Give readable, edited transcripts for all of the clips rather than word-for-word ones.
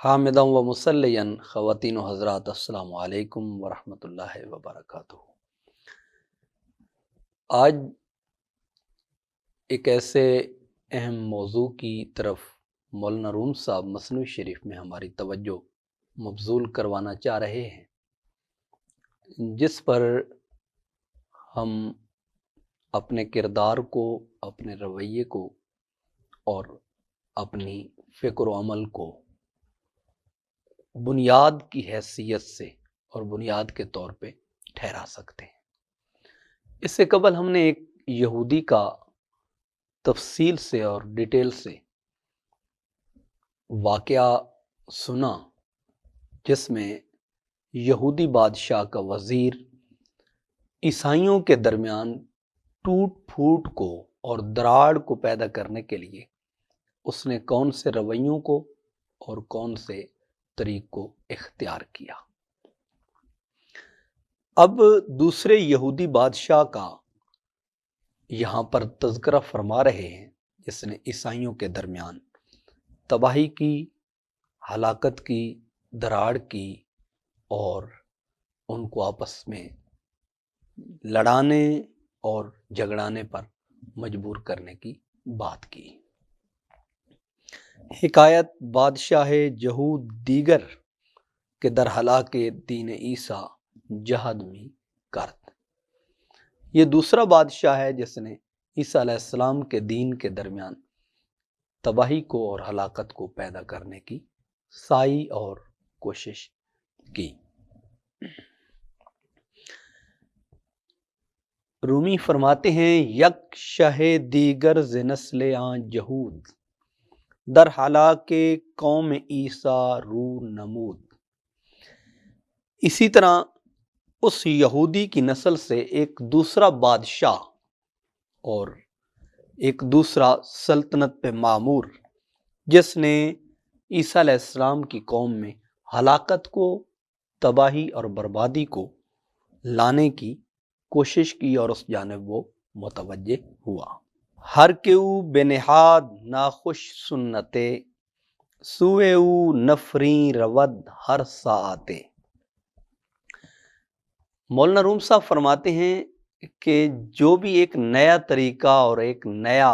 حامدًا و مصلیًا خواتین و حضرات السلام علیکم ورحمۃ اللہ وبرکاتہ۔ آج ایک ایسے اہم موضوع کی طرف مولانا روم صاحب مثنوی شریف میں ہماری توجہ مبذول کروانا چاہ رہے ہیں، جس پر ہم اپنے کردار کو، اپنے رویے کو اور اپنی فکر و عمل کو بنیاد کی حیثیت سے اور بنیاد کے طور پہ ٹھہرا سکتے ہیں۔ اس سے قبل ہم نے ایک یہودی کا تفصیل سے اور ڈیٹیل سے واقعہ سنا، جس میں یہودی بادشاہ کا وزیر عیسائیوں کے درمیان ٹوٹ پھوٹ کو اور دراڑ کو پیدا کرنے کے لیے اس نے کون سے رویوں کو اور کون سے طریق کو اختیار کیا۔ اب دوسرے یہودی بادشاہ کا یہاں پر تذکرہ فرما رہے ہیں، جس نے عیسائیوں کے درمیان تباہی کی، ہلاکت کی، دراڑ کی اور ان کو آپس میں لڑانے اور جھگڑانے پر مجبور کرنے کی بات کی۔ حکایت بادشاہ یہود دیگر کے در ہلاک دین عیسیٰ جہد می کرد۔ یہ دوسرا بادشاہ ہے جس نے عیسیٰ علیہ السلام کے دین کے درمیان تباہی کو اور ہلاکت کو پیدا کرنے کی سعی اور کوشش کی۔ رومی فرماتے ہیں یک شہ دیگر ز نسل آن یہود در ہلاک قوم عیسیٰ رو نمود۔ اسی طرح اس یہودی کی نسل سے ایک دوسرا بادشاہ اور ایک دوسرا سلطنت پہ مامور، جس نے عیسیٰ علیہ السلام کی قوم میں ہلاکت کو، تباہی اور بربادی کو لانے کی کوشش کی اور اس جانب وہ متوجہ ہوا۔ ہر کیو بنہاد ناخوش سنتے سوئے او نفریں رود ہر ساعتے۔ مولانا روم صاحب فرماتے ہیں کہ جو بھی ایک نیا طریقہ اور ایک نیا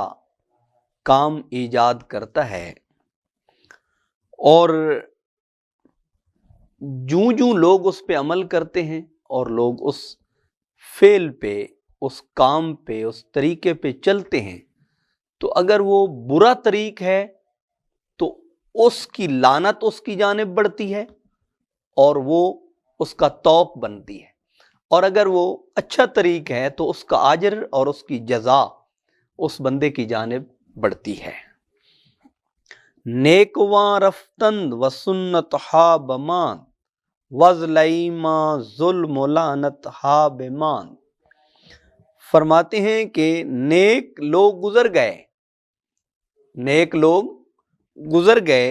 کام ایجاد کرتا ہے اور جوں لوگ اس پہ عمل کرتے ہیں اور لوگ اس فعل پہ، اس کام پہ، اس طریقے پہ چلتے ہیں، تو اگر وہ برا طریق ہے تو اس کی لعنت اس کی جانب بڑھتی ہے اور وہ اس کا طوق بنتی ہے، اور اگر وہ اچھا طریق ہے تو اس کا اجر اور اس کی جزا اس بندے کی جانب بڑھتی ہے۔ نیکواں رفتند و سنت ہا بمان وزلیما ظلم و لعنت ہا بمان۔ فرماتے ہیں کہ نیک لوگ گزر گئے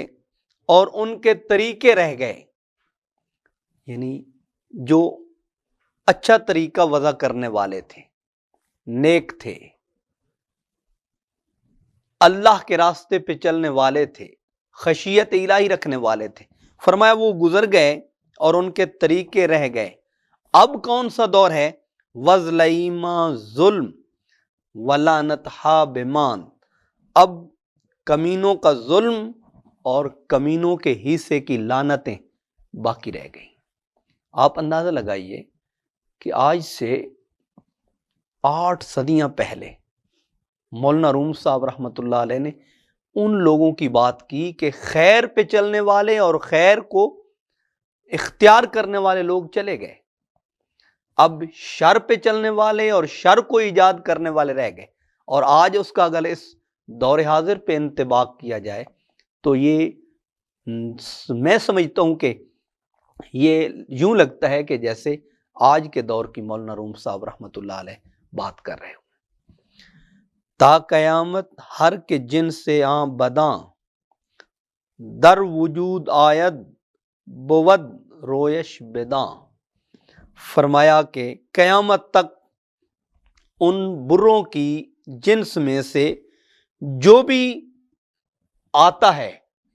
اور ان کے طریقے رہ گئے، یعنی جو اچھا طریقہ وضع کرنے والے تھے، نیک تھے، اللہ کے راستے پہ چلنے والے تھے، خشیت الہی رکھنے والے تھے، فرمایا وہ گزر گئے اور ان کے طریقے رہ گئے۔ اب کون سا دور ہے؟ وَظْلَيْمَا ظلم وَلَعْنَتْہَا بِمَان۔ اب کمینوں کا ظلم اور کمینوں کے حصے کی لعنتیں باقی رہ گئیں۔ آپ اندازہ لگائیے کہ آج سے 8 صدیاں پہلے مولانا روم صاحب رحمۃ اللہ علیہ نے ان لوگوں کی بات کی کہ خیر پہ چلنے والے اور خیر کو اختیار کرنے والے لوگ چلے گئے، اب شر پہ چلنے والے اور شر کو ایجاد کرنے والے رہ گئے، اور آج اس کا اگر اس دور حاضر پہ انطباق کیا جائے تو یہ میں سمجھتا ہوں کہ یہ یوں لگتا ہے کہ جیسے آج کے دور کی مولانا روم صاحب رحمۃ اللہ علیہ بات کر رہے ہوں۔ تا قیامت ہر کے جن سے آں بداں در وجود آید بود رویش بداں۔ فرمایا کہ قیامت تک ان بروں کی جنس میں سے جو بھی آتا ہے،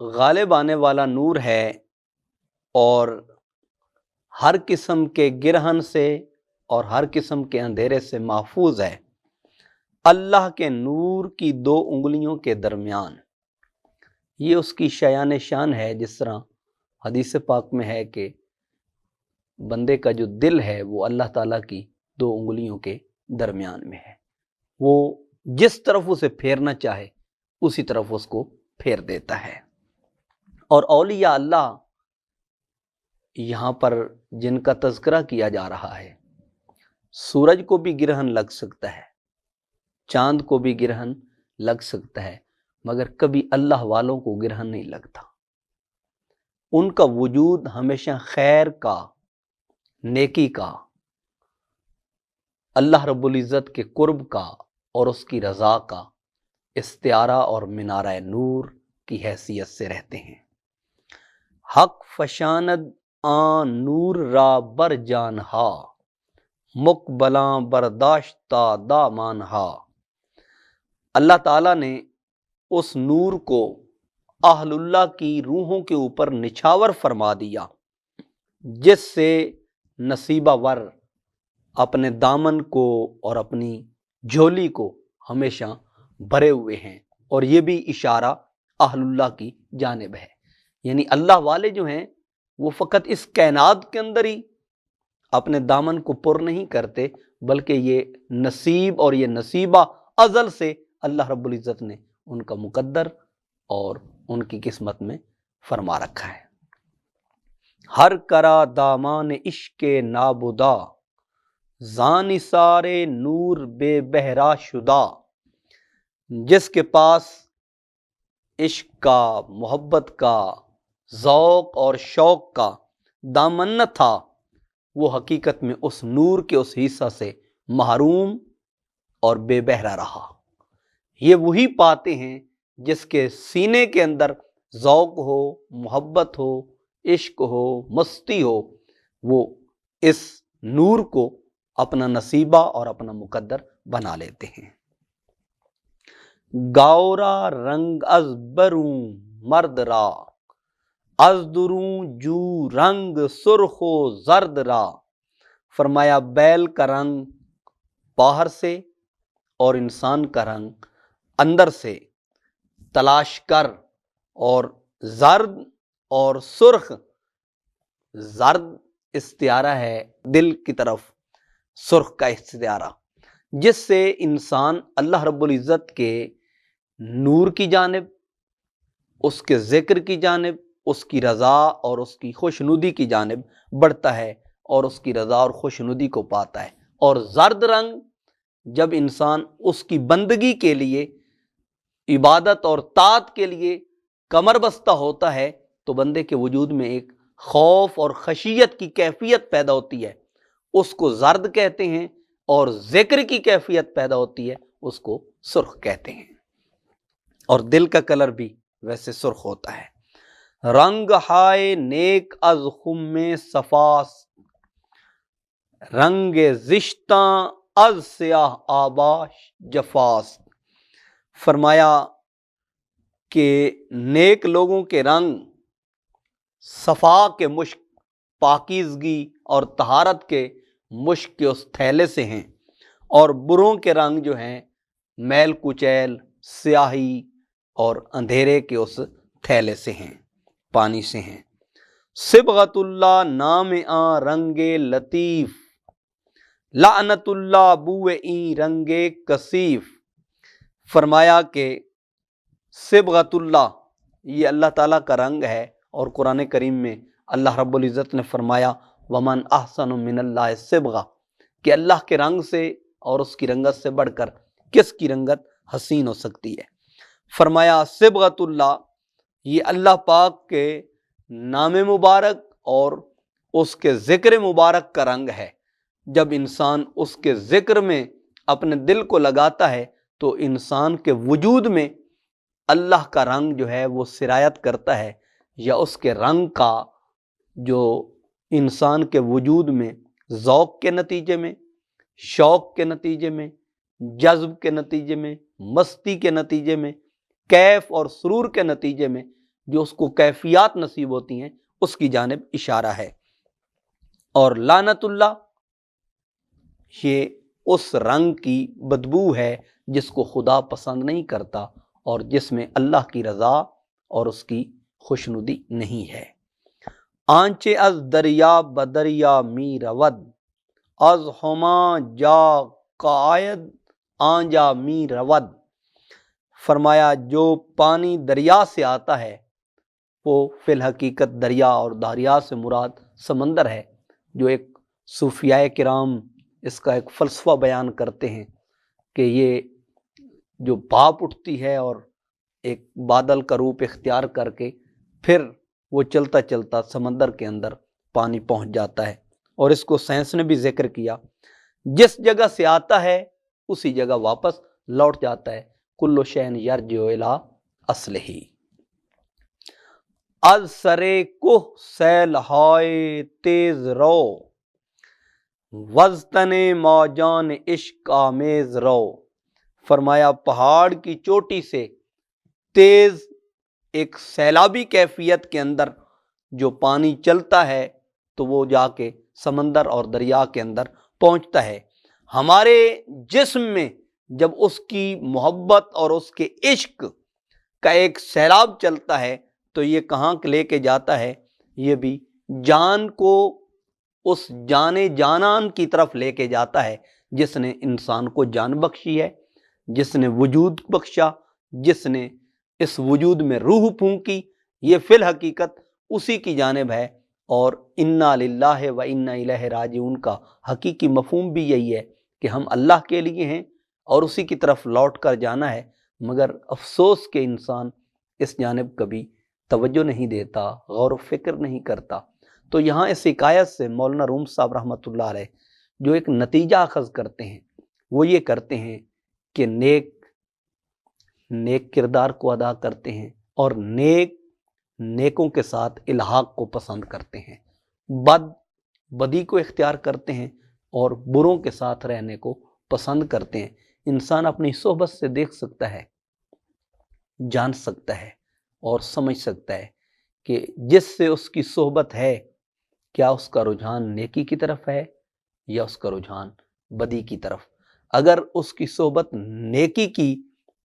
غالب آنے والا نور ہے اور ہر قسم کے گرہن سے اور ہر قسم کے اندھیرے سے محفوظ ہے۔ اللہ کے نور کی 2 انگلیوں کے درمیان، یہ اس کی شایان شان ہے۔ جس طرح حدیث پاک میں ہے کہ بندے کا جو دل ہے وہ اللہ تعالیٰ کی 2 انگلیوں کے درمیان میں ہے، وہ جس طرف اسے پھیرنا چاہے اسی طرف اس کو پھیر دیتا ہے۔ اور اولیاء اللہ یہاں پر جن کا تذکرہ کیا جا رہا ہے، سورج کو بھی گرہن لگ سکتا ہے، چاند کو بھی گرہن لگ سکتا ہے، مگر کبھی اللہ والوں کو گرہن نہیں لگتا۔ ان کا وجود ہمیشہ خیر کا، نیکی کا، اللہ رب العزت کے قرب کا اور اس کی رضا کا استعارہ اور منارہ نور کی حیثیت سے رہتے ہیں۔ حق فشاند آن نور را بر جانہا، مقبلاں برداشتہ دامانہا۔ اللہ تعالیٰ نے اس نور کو اہل اللہ کی روحوں کے اوپر نچھاور فرما دیا، جس سے نصیبہ ور اپنے دامن کو اور اپنی جھولی کو ہمیشہ بھرے ہوئے ہیں۔ اور یہ بھی اشارہ اہل اللہ کی جانب ہے، یعنی اللہ والے جو ہیں وہ فقط اس کائنات کے اندر ہی اپنے دامن کو پر نہیں کرتے، بلکہ یہ نصیب اور یہ نصیبہ ازل سے اللہ رب العزت نے ان کا مقدر اور ان کی قسمت میں فرما رکھا ہے۔ ہر کرا دامان عشق نابودا، زان سارے نور بے بہرا شدہ۔ جس کے پاس عشق کا، محبت کا، ذوق اور شوق کا دامن نہ تھا، وہ حقیقت میں اس نور کے اس حصہ سے محروم اور بے بہرا رہا۔ یہ وہی پاتے ہیں جس کے سینے کے اندر ذوق ہو، محبت ہو، عشق ہو، مستی ہو، وہ اس نور کو اپنا نصیبہ اور اپنا مقدر بنا لیتے ہیں۔ گاورا رنگ از بروں مرد را، از دروں جو رنگ سرخ و زرد را۔ فرمایا بیل کا رنگ باہر سے اور انسان کا رنگ اندر سے تلاش کر، اور زرد اور سرخ، زرد استعارہ ہے دل کی طرف، سرخ کا استعارہ، جس سے انسان اللہ رب العزت کے نور کی جانب، اس کے ذکر کی جانب، اس کی رضا اور اس کی خوشنودی کی جانب بڑھتا ہے اور اس کی رضا اور خوشنودی کو پاتا ہے۔ اور زرد رنگ جب انسان اس کی بندگی کے لیے، عبادت اور طاعت کے لیے کمر بستہ ہوتا ہے تو بندے کے وجود میں ایک خوف اور خشیت کی کیفیت پیدا ہوتی ہے، اس کو زرد کہتے ہیں، اور ذکر کی کیفیت پیدا ہوتی ہے، اس کو سرخ کہتے ہیں۔ اور دل کا کلر بھی ویسے سرخ ہوتا ہے۔ رنگ ہائے نیک از خم صفاس، رنگ زشتاں از سیاہ آباش جفاس۔ فرمایا کہ نیک لوگوں کے رنگ صفا کے مشک، پاکیزگی اور طہارت کے مشک کے اس تھیلے سے ہیں، اور بروں کے رنگ جو ہیں میل کچیل، سیاہی اور اندھیرے کے اس تھیلے سے ہیں، پانی سے ہیں۔ صبغت اللہ نام آ رنگ لطیف، لعنت اللہ بو این رنگ کثیف۔ فرمایا کہ صبغت اللہ یہ اللہ تعالیٰ کا رنگ ہے، اور قرآن کریم میں اللہ رب العزت نے فرمایا ومن احسن من اللہ صبغہ، کہ اللہ کے رنگ سے اور اس کی رنگت سے بڑھ کر کس کی رنگت حسین ہو سکتی ہے۔ فرمایا صبغت اللہ یہ اللہ پاک کے نام مبارک اور اس کے ذکر مبارک کا رنگ ہے۔ جب انسان اس کے ذکر میں اپنے دل کو لگاتا ہے تو انسان کے وجود میں اللہ کا رنگ جو ہے وہ سرایت کرتا ہے، یا اس کے رنگ کا جو انسان کے وجود میں ذوق کے نتیجے میں، شوق کے نتیجے میں، جذب کے نتیجے میں، مستی کے نتیجے میں، کیف اور سرور کے نتیجے میں جو اس کو کیفیات نصیب ہوتی ہیں اس کی جانب اشارہ ہے۔ اور لعنت اللہ یہ اس رنگ کی بدبو ہے جس کو خدا پسند نہیں کرتا اور جس میں اللہ کی رضا اور اس کی خوشنودی نہیں ہے۔ آنچے از دریا بدریا می رود، از ہما جا قائد آنجا می رود۔ فرمایا جو پانی دریا سے آتا ہے وہ فی الحقیقت دریا، اور دریا سے مراد سمندر ہے، جو ایک صوفیائے کرام اس کا ایک فلسفہ بیان کرتے ہیں کہ یہ جو بھاپ اٹھتی ہے اور ایک بادل کا روپ اختیار کر کے پھر وہ چلتا چلتا سمندر کے اندر پانی پہنچ جاتا ہے۔ اور اس کو سائنس نے بھی ذکر کیا، جس جگہ سے آتا ہے اسی جگہ واپس لوٹ جاتا ہے۔ کل شین یرجع الی اصلہ۔ از سرے کوہ سیل ہائے تیز رو، وزتن موجان عشق آمیز رو۔ فرمایا پہاڑ کی چوٹی سے تیز ایک سیلابی کیفیت کے اندر جو پانی چلتا ہے تو وہ جا کے سمندر اور دریا کے اندر پہنچتا ہے۔ ہمارے جسم میں جب اس کی محبت اور اس کے عشق کا ایک سیلاب چلتا ہے تو یہ کہاں لے کے جاتا ہے؟ یہ بھی جان کو اس جانے جانان کی طرف لے کے جاتا ہے جس نے انسان کو جان بخشی ہے، جس نے وجود بخشا، جس نے اس وجود میں روح پھونکی، یہ فی الحقیقت اسی کی جانب ہے۔ اور انا للہ و انا الیہ راجعون کا حقیقی مفہوم بھی یہی ہے کہ ہم اللہ کے لیے ہیں اور اسی کی طرف لوٹ کر جانا ہے، مگر افسوس کہ انسان اس جانب کبھی توجہ نہیں دیتا، غور و فکر نہیں کرتا۔ تو یہاں اس حکایت سے مولانا روم صاحب رحمۃ اللہ علیہ جو ایک نتیجہ اخذ کرتے ہیں وہ یہ کرتے ہیں کہ نیک کردار کو ادا کرتے ہیں اور نیکوں کے ساتھ الحاق کو پسند کرتے ہیں، بدی کو اختیار کرتے ہیں اور بروں کے ساتھ رہنے کو پسند کرتے ہیں۔ انسان اپنی صحبت سے دیکھ سکتا ہے، جان سکتا ہے اور سمجھ سکتا ہے کہ جس سے اس کی صحبت ہے کیا اس کا رجحان نیکی کی طرف ہے یا اس کا رجحان بدی کی طرف۔ اگر اس کی صحبت نیکی کی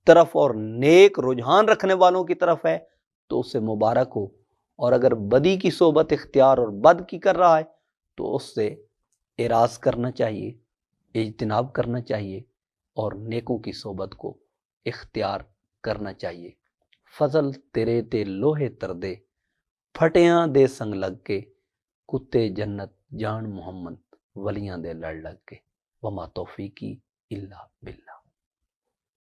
طرف اور نیک رجحان رکھنے والوں کی طرف ہے تو اسے مبارک ہو، اور اگر بدی کی صحبت اختیار اور بد کی کر رہا ہے تو اس سے اعراض کرنا چاہیے، اجتناب کرنا چاہیے اور نیکوں کی صحبت کو اختیار کرنا چاہیے۔ فضل تیرے تے لوہے تردے، پھٹیاں دے سنگ لگ کے، کتے جنت جان محمد ولیاں دے لڑ لگ کے، وما توفیقی الا باللہ۔